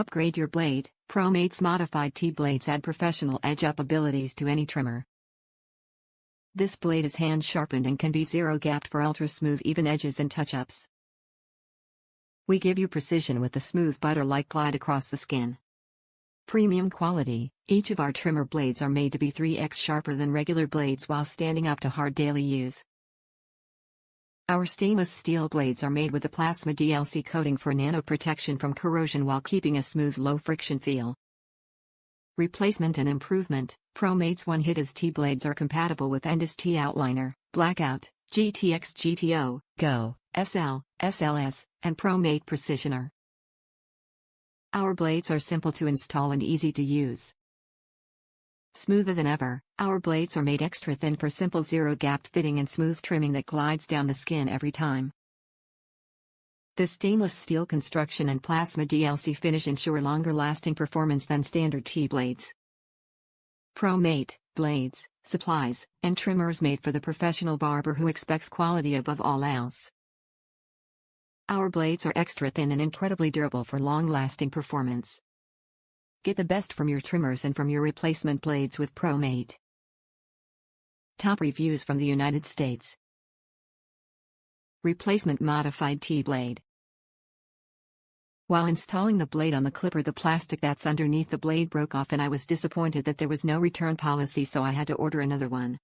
Upgrade your blade. ProMate's modified T-Blades add professional edge-up abilities to any trimmer. This blade is hand-sharpened and can be zero-gapped for ultra-smooth even edges and touch-ups. We give you precision with the smooth butter-like glide across the skin. Premium quality. Each of our trimmer blades are made to be 3x sharper than regular blades while standing up to hard daily use. Our stainless steel blades are made with a plasma DLC coating for nano-protection from corrosion while keeping a smooth low-friction feel. Replacement and improvement. ProMate's One Hittaz T-Blades are compatible with Andis T-Outliner, Blackout, GTX GTO, Go, SL, SLS, and ProMate Precisioner. Our blades are simple to install and easy to use. Smoother than ever, our blades are made extra thin for simple zero-gapped fitting and smooth trimming that glides down the skin every time. The stainless steel construction and plasma DLC finish ensure longer-lasting performance than standard T-blades. ProMate blades, supplies, and trimmers made for the professional barber who expects quality above all else. Our blades are extra thin and incredibly durable for long-lasting performance. Get the best from your trimmers and from your replacement blades with ProMate. Top reviews from the United States. Replacement modified T-blade. While installing the blade on the clipper, the plastic that's underneath the blade broke off and I was disappointed that there was no return policy, so I had to order another one.